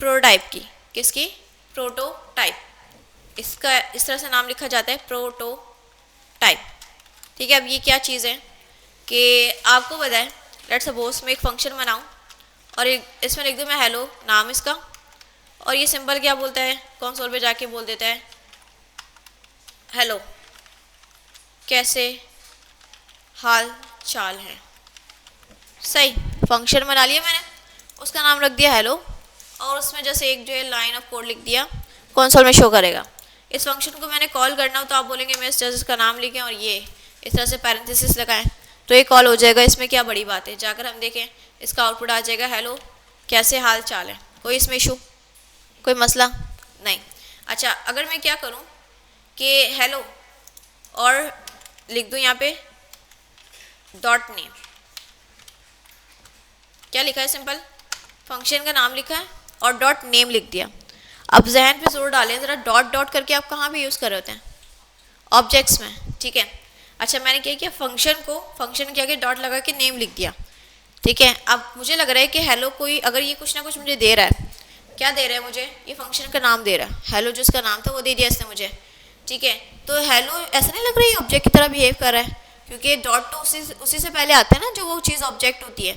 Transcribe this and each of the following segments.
Prototype की। किसकी? Prototype. इसका इस तरह से नाम लिखा जाता है, प्रोटोटाइप। ठीक है, अब ये क्या चीज़ है कि आपको बताएं, लेट्स सपोज मैं एक फंक्शन बनाऊं और इसमें लिख दूं मैं हेलो नाम इसका, और ये सिंपल क्या बोलता है, कंसोल पे जाके बोल देता है हेलो कैसे हाल चाल है। सही, फंक्शन बना लिया मैंने, उसका नाम रख दिया हेलो, और उसमें जैसे एक जो है लाइन ऑफ कोड लिख दिया, कंसोल में शो करेगा। इस फंक्शन को मैंने कॉल करना हो तो आप बोलेंगे मैं जस्ट इसका नाम लिखें और ये इस तरह से पैरेंथेसिस लगाएं तो ये कॉल हो जाएगा। इसमें क्या बड़ी बात है, जाकर हम देखें इसका आउटपुट आ जाएगा हेलो कैसे हाल चाल है। कोई इसमें इशू, कोई मसला नहीं। अच्छा, अगर मैं क्या करूं कि हेलो और लिख दूं यहाँ पे डॉट नेम, क्या लिखा है, सिंपल फंक्शन का नाम लिखा है और डॉट नेम लिख दिया। अब जहन पे जोर डालें ज़रा, डॉट डॉट करके आप कहाँ भी यूज़ कर रहे होते हैं? ऑब्जेक्ट्स में, ठीक है। अच्छा, मैंने क्या किया, फंक्शन क्या किया, डॉट लगा के नेम लिख दिया। ठीक है, अब मुझे लग रहा है कि हेलो कोई अगर ये कुछ ना कुछ मुझे दे रहा है, क्या दे रहा है मुझे, ये फंक्शन का नाम दे रहा है, हेलो जो इसका नाम था वो दे दिया इसने मुझे। ठीक है, तो हेलो ऐसा नहीं लग रहा है ऑब्जेक्ट की तरह बिहेव कर रहा है, क्योंकि डॉट तो उसी से पहले आता है ना जो वो चीज़ ऑब्जेक्ट होती है।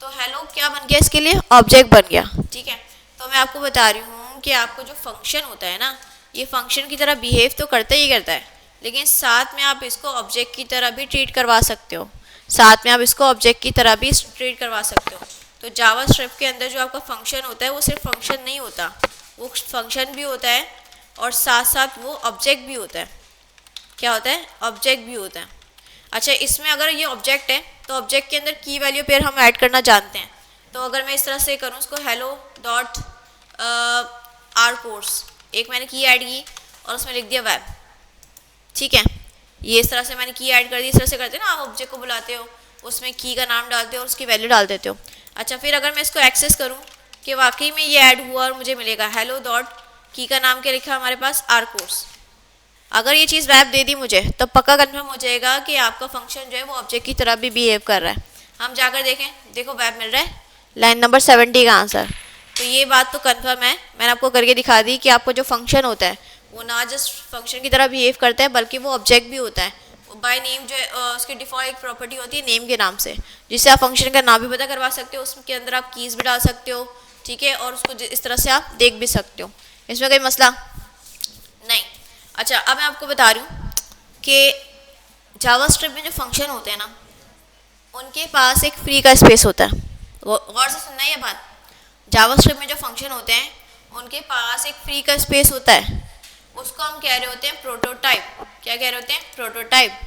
तो हेलो क्या बन गया इसके लिए, ऑब्जेक्ट बन गया। ठीक है, तो मैं आपको बता रही हूँ कि आपको जो फंक्शन होता है ना, ये फंक्शन की तरह बिहेव तो करता ही करता है, लेकिन साथ में आप इसको ऑब्जेक्ट की तरह भी ट्रीट करवा सकते हो, साथ में आप इसको ऑब्जेक्ट की तरह भी ट्रीट करवा सकते हो। तो जावा स्क्रिप्ट के अंदर जो आपका फंक्शन होता है वो सिर्फ फंक्शन नहीं होता, वो फंक्शन भी होता है और साथ साथ वो ऑब्जेक्ट भी होता है। क्या होता है? ऑब्जेक्ट भी होता है। अच्छा, इसमें अगर ये ऑब्जेक्ट है तो ऑब्जेक्ट के अंदर की वैल्यू पेयर हम ऐड करना जानते हैं। तो अगर मैं इस तरह से करूँ इसको हेलो डॉट आर कोर्स, एक मैंने की ऐड की और उसमें लिख दिया वेब। ठीक है, ये इस तरह से मैंने की ऐड कर दी। इस तरह से करते हैं ना, आप ऑब्जेक्ट को बुलाते हो, उसमें की का नाम डालते हो और उसकी वैल्यू डाल देते हो। अच्छा, फिर अगर मैं इसको एक्सेस करूँ कि वाकई में ये ऐड हुआ और मुझे मिलेगा हेलो डॉट की का नाम क्या लिखा हमारे पास, आर कोर्स। अगर ये चीज़ वेब दे दी मुझे तो पक्का कंफर्म हो जाएगा कि आपका फंक्शन जो है वो ऑब्जेक्ट की तरह भी बिहेव कर रहा है। हम जाकर देखें, देखो वेब मिल रहा है, लाइन नंबर 70 का आंसर। तो ये बात तो कंफर्म है, मैंने आपको करके दिखा दी कि आपको जो फंक्शन होता है वो ना जस्ट फंक्शन की तरह बिहेव करता है बल्कि वो ऑब्जेक्ट भी होता है। बाय नेम जो है उसकी डिफॉल्ट एक प्रॉपर्टी होती है नेम के नाम से, जिससे आप फंक्शन का नाम भी पता करवा सकते हो, उसके अंदर आप कीज़ भी डाल सकते हो। ठीक है, और उसको इस तरह से आप देख भी सकते हो, इसमें कोई मसला नहीं। अच्छा, अब मैं आपको बता रही हूँ कि जावास्क्रिप्ट में जो फंक्शन होते हैं ना, उनके पास एक फ्री का स्पेस होता है। गौर से सुनना ये बात, जावास्क्रिप्ट में जो फंक्शन होते हैं उनके पास एक फ्री का स्पेस होता है, उसको हम कह रहे होते हैं प्रोटोटाइप। क्या कह रहे होते हैं? प्रोटोटाइप।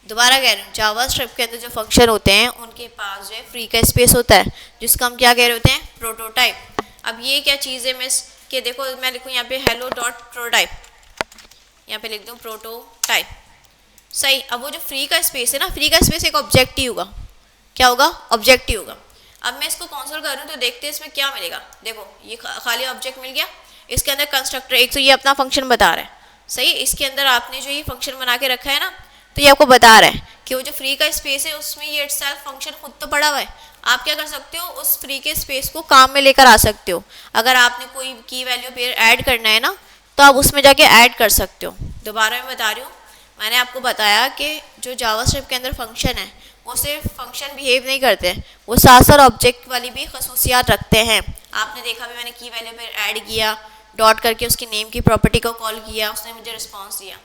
दोबारा कह रहे हूँ, जावास्क्रिप्ट के अंदर जो फंक्शन होते हैं उनके पास जो है फ्री का स्पेस होता है, जिसको हम क्या कह रहे होते हैं? प्रोटोटाइप। अब ये क्या चीज़ है मिस, कि देखो मैं लिखूँ यहाँ पे हेलो डॉट प्रोटोटाइप, यहाँ पे लिख दूँ प्रोटोटाइप। सही, अब वो जो फ्री का स्पेस है ना, फ्री का स्पेस एक ऑब्जेक्ट ही होगा। क्या होगा? ऑब्जेक्ट ही होगा। अब मैं इसको कंसोल कर रही हूँ तो देखते हैं इसमें क्या मिलेगा। देखो ये खाली ऑब्जेक्ट मिल गया, इसके अंदर कंस्ट्रक्टर, एक तो ये अपना फंक्शन बता रहा है, सही, इसके अंदर आपने जो ये फंक्शन बना के रखा है ना, तो ये आपको बता रहा है कि वो जो फ्री का स्पेस है उसमें ये इटसेल्फ फंक्शन खुद तो पड़ा हुआ है। आप क्या कर सकते हो, उस फ्री के स्पेस को काम में लेकर आ सकते हो। अगर आपने कोई की वैल्यू पेयर ऐड करना है ना, तो आप उसमें जाके ऐड कर सकते हो। दोबारा मैं बता रही हूँ, मैंने आपको बताया कि जो जावास्क्रिप्ट के अंदर फंक्शन है वो सिर्फ फंक्शन बिहेव नहीं करते, वो साथ साथ ऑब्जेक्ट वाली भी खसूसियात रखते हैं। आपने देखा भी, मैंने की वैल्यू पे ऐड किया, डॉट करके उसकी नेम की प्रॉपर्टी को कॉल किया, उसने मुझे रिस्पांस दिया।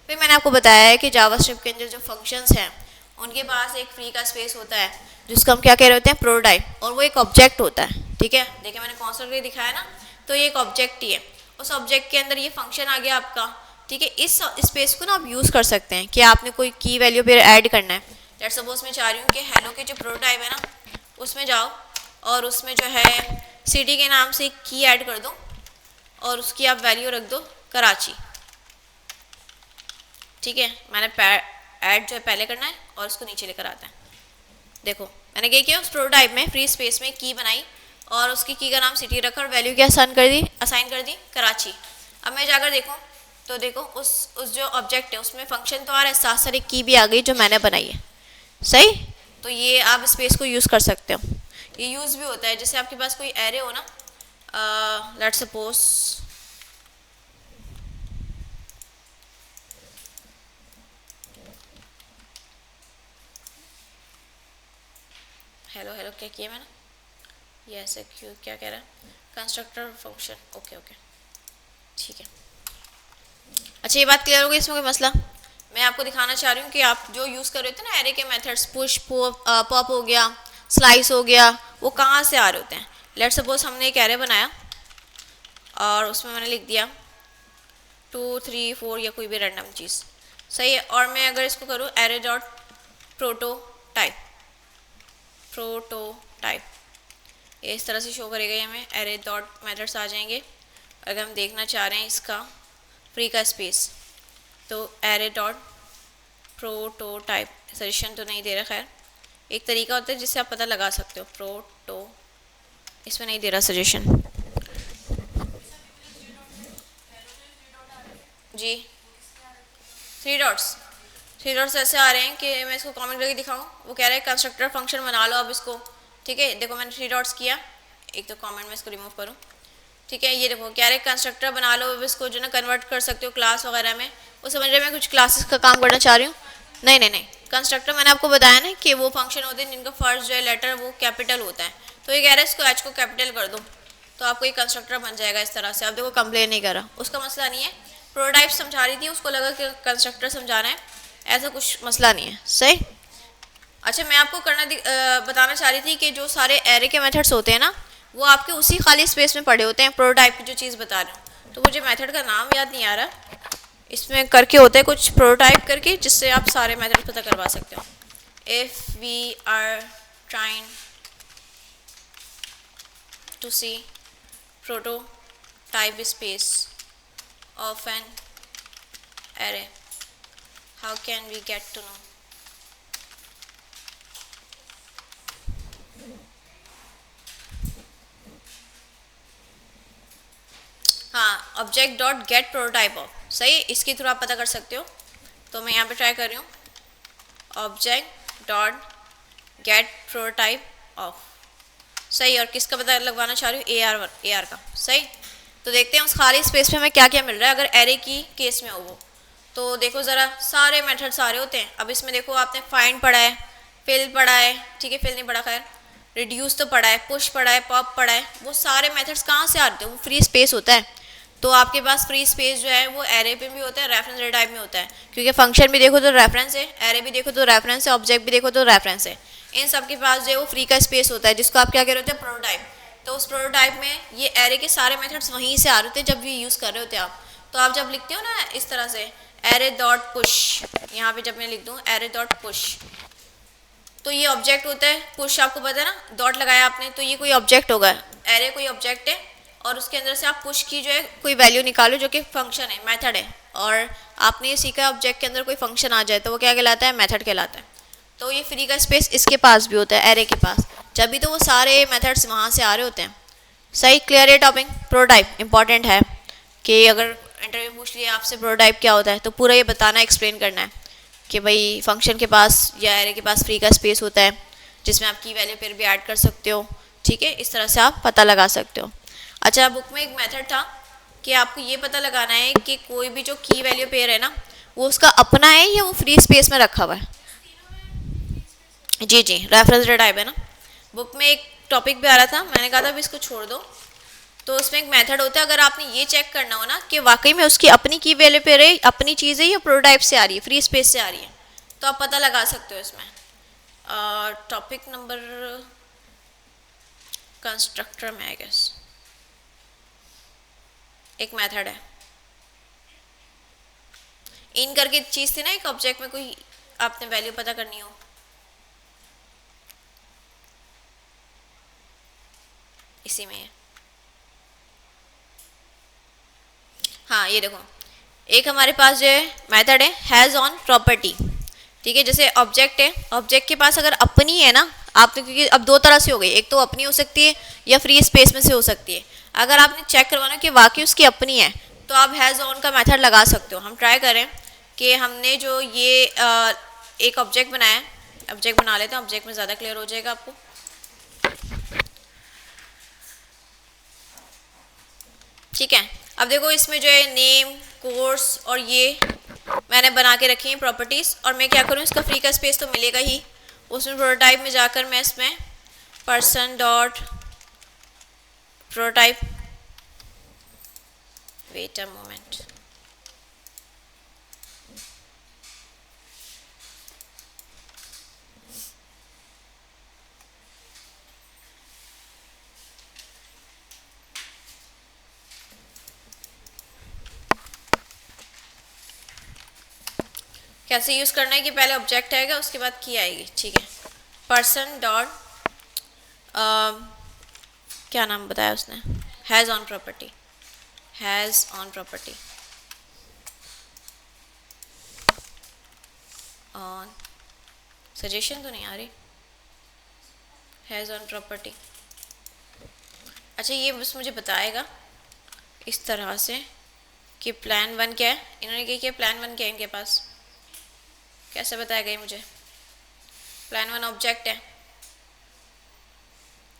फिर मैंने आपको बताया है कि जावास्क्रिप्ट के अंदर जो फंक्शंस हैं उनके पास एक फ्री का स्पेस होता है, जिसको हम क्या कह रहे होते हैं? प्रोटोटाइप, और वो एक ऑब्जेक्ट होता है। ठीक है, देखिए मैंने कौन सा दिखाया ना, तो ये एक ऑब्जेक्ट ही है। उस ऑब्जेक्ट के अंदर ये फंक्शन आ गया आपका। ठीक है, इस स्पेस को ना आप यूज़ कर सकते हैं कि आपने कोई की वैल्यू पे ऐड करना है। लेट्स सपोज मैं चाह रही हूँ कि हेलो के जो प्रोटोटाइप है ना, उसमें जाओ और उसमें जो है सिटी के नाम से एक की ऐड कर दो और उसकी आप वैल्यू रख दो कराची। ठीक है, मैंने ऐड जो है पहले करना है और उसको नीचे लेकर आता है। देखो मैंने क्या किया, उस प्रोटोटाइप में फ्री स्पेस में की बनाई और उसकी की का नाम सिटी रखा और वैल्यू क्या असाइन कर दी कराची। अब मैं जाकर देखूँ तो देखो उस जो ऑब्जेक्ट है उसमें फंक्शन तो आ रहा है, साथ साथ एक की भी आ गई जो मैंने बनाई है। सही, तो ये आप स्पेस को यूज़ कर सकते हो। ये यूज़ भी होता है, जैसे आपके पास कोई एरे हो ना, लेट्स सपोज हेलो हेलो क्या किया मैंने, ये ऐसे क्यों, क्या कह रहा है, कंस्ट्रक्टर फंक्शन, ओके ओके ठीक है। अच्छा ये बात क्लियर हो गई, इसमें कोई मसला? मैं आपको दिखाना चाह रही हूँ कि आप जो यूज़ कर रहे थे ना एरे के मेथड्स, पुश पॉप हो गया, स्लाइस हो गया, वो कहाँ से आ रहे होते हैं। लेट्स सपोज हमने एक एरे बनाया और उसमें मैंने लिख दिया 2 3 4 या कोई भी रैंडम चीज़, सही है। और मैं अगर इसको करूँ एरे डॉट प्रोटोटाइप, ये इस तरह से शो करेगा, ये हमें एरे डॉट मेथड्स आ जाएंगे। अगर हम देखना चाह रहे हैं इसका फ्री का स्पेस, तो एरे डॉट प्रोटोटाइप, सजेशन तो नहीं दे रहा, खैर एक तरीका होता है जिससे आप पता लगा सकते हो। प्रोटो, इसमें नहीं दे रहा सजेशन जी। थ्री डॉट्स ऐसे आ रहे हैं कि मैं इसको कमेंट करके दिखाऊं, वो कह रहा है कंस्ट्रक्टर फंक्शन बना लो अब इसको, ठीक है। देखो मैंने थ्री डॉट्स किया, एक तो कमेंट में इसको रिमूव करूं, ठीक है। ये देखो कह रहे कंस्ट्रक्टर बना लो अब इसको, जो ना कन्वर्ट कर सकते हो क्लास वगैरह में। वो समझ रहे मैं कुछ क्लासेस का काम करना चाह रही हूँ, नहीं नहीं नहीं, कंस्ट्रक्टर मैंने आपको बताया ना कि वो फंक्शन होते हैं जिनका फर्स्ट जो है लेटर वो कैपिटल होता है। तो ये कह रहा है इसको एच को कैपिटल कर दो तो आपको ये कंस्ट्रक्टर बन जाएगा इस तरह से। अब देखो कंप्लेन नहीं कर रहा, उसका मसला नहीं है, प्रोटोटाइप समझा रही थी, उसको लगा कि कंस्ट्रक्टर समझाना है, ऐसा कुछ मसला नहीं है, सही। अच्छा मैं आपको बताना चाह रही थी कि जो सारे एरे के मेथड्स होते हैं ना, वो आपके उसी खाली स्पेस में पड़े होते हैं प्रोटोटाइप की जो चीज़ बता रही हूँ। तो मुझे मेथड का नाम याद नहीं आ रहा, इसमें करके होते हैं कुछ प्रोटोटाइप करके, जिससे आप सारे मेथड पता करवा सकते हो। If we are trying to see prototype space of an array, how can we get to know. हाँ, object dot get prototype of, सही, इसके थ्रू आप पता कर सकते हो। तो मैं यहाँ पे ट्राई कर रही हूँ object dot get prototype of, सही। और किसका पता लगवाना चाह रही हूँ, ए आर का, सही। तो देखते हैं उस खाली स्पेस में हमें क्या क्या मिल रहा है अगर एरे की केस में हो वो। तो देखो ज़रा सारे मेथड सारे होते हैं। अब इसमें देखो आपने फाइंड पढ़ा है, फिल पढ़ा है, ठीक है, फिल नहीं पढ़ा खैर, रिड्यूस तो पढ़ा है, पुश पढ़ा है, पॉप पढ़ा है। वो सारे मेथड्स कहाँ से आते हैं, वो फ्री स्पेस होता है। तो आपके पास फ्री स्पेस जो है वो एरे पे भी होता है, रेफरेंस डेटा टाइप में होता है, क्योंकि फंक्शन भी देखो तो रेफरेंस है, एरे भी देखो तो रेफरेंस है, ऑब्जेक्ट भी देखो तो रेफरेंस है। इन सब के पास जो है वो फ्री का स्पेस होता है, जिसको आप क्या कह रहे होते हैं, प्रोटोटाइप। तो उस प्रोटोटाइप में ये एरे के सारे मेथड्स वहीं से आ रहे होते हैं जब ये यूज़ कर रहे होते हैं आप। तो आप जब लिखते हो ना इस तरह से एरे डॉट पुश, यहाँ पे जब मैं लिख दूँ एरे डॉट पुश, तो ये ऑब्जेक्ट होता है। पुश आपको पता है ना, डॉट लगाया आपने तो ये कोई ऑब्जेक्ट होगा, एरे कोई ऑब्जेक्ट है, और उसके अंदर से आप पुश की जो है कोई वैल्यू निकालो जो कि फंक्शन है, मेथड है। और आपने ये सीखा ऑब्जेक्ट के अंदर कोई फंक्शन आ जाए तो वो क्या कहलाता है, मेथड कहलाता है। तो ये फ्री का स्पेस इसके पास भी होता है, एरे के पास, जब भी तो वो सारे मेथड्स वहाँ से आ रहे होते हैं, सही। क्लियर है टॉपिक। प्रोटोटाइप इंपॉर्टेंट है कि अगर इंटरव्यू पूछ लिया आपसे प्रोटोटाइप क्या होता है तो पूरा ये बताना, एक्सप्लेन करना है कि भाई फंक्शन के पास या एरे के पास फ्री का स्पेस होता है जिसमें आप की वैल्यू पेयर भी ऐड कर सकते हो, ठीक है। इस तरह से आप पता लगा सकते हो। अच्छा बुक में एक मेथड था कि आपको ये पता लगाना है कि कोई भी जो की वैल्यू पेयर है ना वो उसका अपना है या वो फ्री स्पेस में रखा हुआ है। जी जी, रेफरेंस डेटा टाइप है ना। बुक में एक टॉपिक भी आ रहा था, मैंने कहा था अभी इसको छोड़ दो। तो उसमें एक मेथड होता है, अगर आपने ये चेक करना हो ना कि वाकई में उसकी अपनी की वैल्यू पेयर है, अपनी चीज़ है या प्रोटोटाइप से आ रही है, फ्री स्पेस से आ रही है, तो आप पता लगा सकते हो इसमें। टॉपिक नंबर कंस्ट्रक्टर में आई गेस एक मेथड है, इन करके चीज़ थी ना, एक ऑब्जेक्ट में कोई आपने वैल्यू पता करनी हो, इसी में है। हाँ ये देखो, एक हमारे पास जो है मेथड है हैज़ ऑन प्रॉपर्टी, ठीक है। जैसे ऑब्जेक्ट है, ऑब्जेक्ट के पास अगर अपनी है ना, आपने, क्योंकि अब दो तरह से हो गई, एक तो अपनी हो सकती है या फ्री स्पेस में से हो सकती है। अगर आपने चेक करवाना कि वाकई उसकी अपनी है तो आप हैज़ ऑन का मेथड लगा सकते हो। हम ट्राई करें कि हमने जो ये एक ऑब्जेक्ट बनाया है, ऑब्जेक्ट बना लेते हैं, ऑब्जेक्ट में ज़्यादा क्लियर हो जाएगा आपको। ठीक है। अब देखो इसमें जो है नेम, कोर्स और ये मैंने बना के रखी हैं प्रॉपर्टीज़, और मैं क्या करूँ, इसका फ्री का स्पेस तो मिलेगा ही, उसमें प्रोटोटाइप में जाकर मैं इसमें person dot prototype, wait a moment, कैसे यूज़ करना है कि पहले ऑब्जेक्ट आएगा उसके बाद की आएगी, ठीक है। पर्सन डॉट क्या नाम बताया उसने, has on property, has on property, on, suggestion तो नहीं आ रही, हैज़ ऑन प्रॉपर्टी। अच्छा ये बस मुझे बताएगा इस तरह से कि प्लान वन क्या है, इन्होंने क्या किया, प्लान वन क्या है इनके पास, कैसे बताएगा ये मुझे, प्लान वन ऑब्जेक्ट है,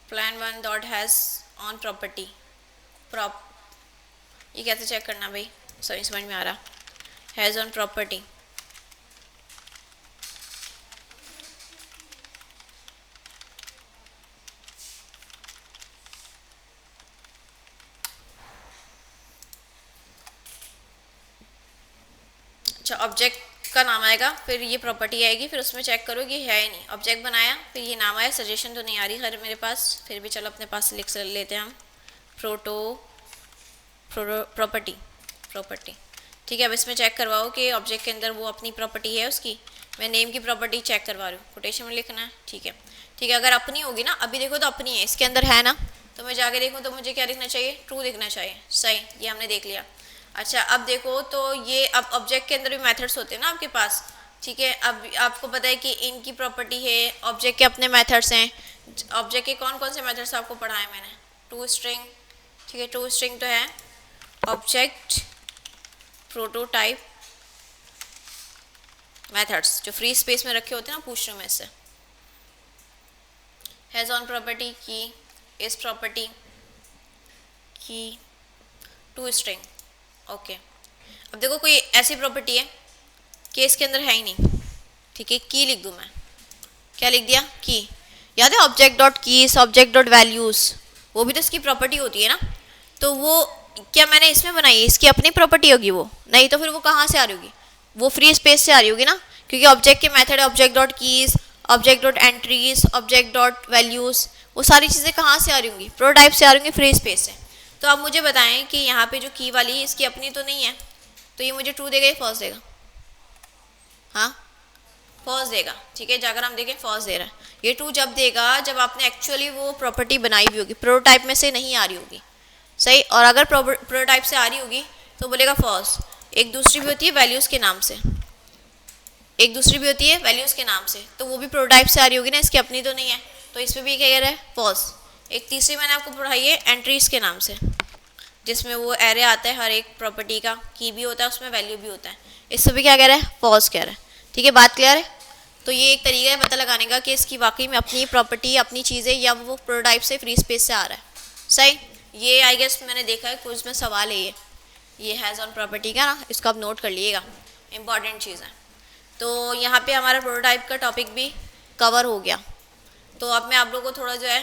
plan one dot has on property prop, ये कैसे चेक करना भाई, सही समझ में आ रहा, हैज़ ऑन प्रॉपर्टी, अच्छा ऑब्जेक्ट का नाम आएगा, फिर ये प्रॉपर्टी आएगी, फिर उसमें चेक करो कि है ही नहीं, ऑब्जेक्ट बनाया, फिर ये नाम आया, सजेशन तो नहीं आ रही खैर मेरे पास, फिर भी चलो अपने पास लिख लेते हैं हम, प्रोटो प्रॉपर्टी, प्रॉपर्टी, ठीक है। अब इसमें चेक करवाओ कि ऑब्जेक्ट के अंदर वो अपनी प्रॉपर्टी है उसकी, मैं नेम की प्रॉपर्टी चेक करवा रही हूँ, कोटेशन में लिखना है, ठीक है, ठीक है। अगर अपनी होगी ना, अभी देखो तो अपनी है, इसके अंदर है ना, तो मैं जाके देखूँ तो मुझे क्या लिखना चाहिए, ट्रू लिखना चाहिए, सही, ये हमने देख लिया। अच्छा अब देखो तो ये अब ऑब्जेक्ट के अंदर भी मेथड्स होते हैं ना आपके पास, ठीक है। अब आपको पता है कि इनकी प्रॉपर्टी है, ऑब्जेक्ट के अपने मेथड्स हैं, ऑब्जेक्ट के कौन कौन से मेथड्स आपको पढ़ाए मैंने, टू स्ट्रिंग, ठीक है, टू स्ट्रिंग तो है, ऑब्जेक्ट प्रोटोटाइप मेथड्स जो फ्री स्पेस में रखे होते हैं ना, पूछ रही हूँ मैं इससे, हैज़ ऑन प्रॉपर्टी की, इस प्रॉपर्टी की, टू स्ट्रिंग, ओके। अब देखो कोई ऐसी प्रॉपर्टी है कि इसके अंदर है ही नहीं, ठीक है, की लिख दूँ मैं, क्या लिख दिया, की, याद है object dot keys, object dot values, वो भी तो इसकी प्रॉपर्टी होती है ना, तो वो क्या मैंने इसमें बनाई है, इसकी अपनी प्रॉपर्टी होगी वो, नहीं तो फिर वो कहाँ से आ रही होगी, वो फ्री स्पेस से आ रही होगी ना, क्योंकि ऑब्जेक्ट के मेथड है object dot keys, object dot entries, object dot values, वो सारी चीज़ें कहाँ से आ रही होंगी, प्रोटोटाइप से आ रही होंगी, फ्री स्पेस से। तो आप मुझे बताएं कि यहाँ पे जो की वाली है इसकी अपनी तो नहीं है, तो ये मुझे ट्रू देगा या फॉल्स देगा, हाँ फॉल्स देगा, ठीक है, जाकर हम देखें फॉल्स दे रहा है, ये ट्रू जब देगा जब आपने एक्चुअली वो प्रॉपर्टी बनाई भी होगी, प्रोटोटाइप में से नहीं आ रही होगी, सही, और अगर प्रोटोटाइप से आ रही होगी तो बोलेगा फॉल्स। एक दूसरी भी होती है वैल्यूज़ के नाम से, एक दूसरी भी होती है वैल्यूज़ के नाम से, तो वो भी प्रोटोटाइप से आ रही होगी ना, इसकी अपनी तो नहीं है, तो इसमें भी क्या कह रहा है, फॉल्स। एक तीसरी मैंने आपको पढ़ाई है एंट्रीज़ के नाम से, जिसमें वो एरे आता है हर एक प्रॉपर्टी का, की भी होता है उसमें, वैल्यू भी होता है, इससे भी क्या कह रहा है, फॉल्स कह रहा है, ठीक है, बात क्लियर है। तो ये एक तरीका है पता लगाने का कि इसकी वाकई में अपनी प्रॉपर्टी, अपनी चीज़ें, या वो प्रोटोटाइप से फ्री स्पेस से आ रहा है, सही। ये आई गेस मैंने देखा है कुछ में सवाल है ये हैज़ ऑन प्रॉपर्टी का ना, इसको आप नोट कर लीजिएगा, इंपॉर्टेंट चीज़ है। तो यहाँ पे हमारा प्रोटोटाइप का टॉपिक भी कवर हो गया, तो अब मैं आप लोगों को थोड़ा जो है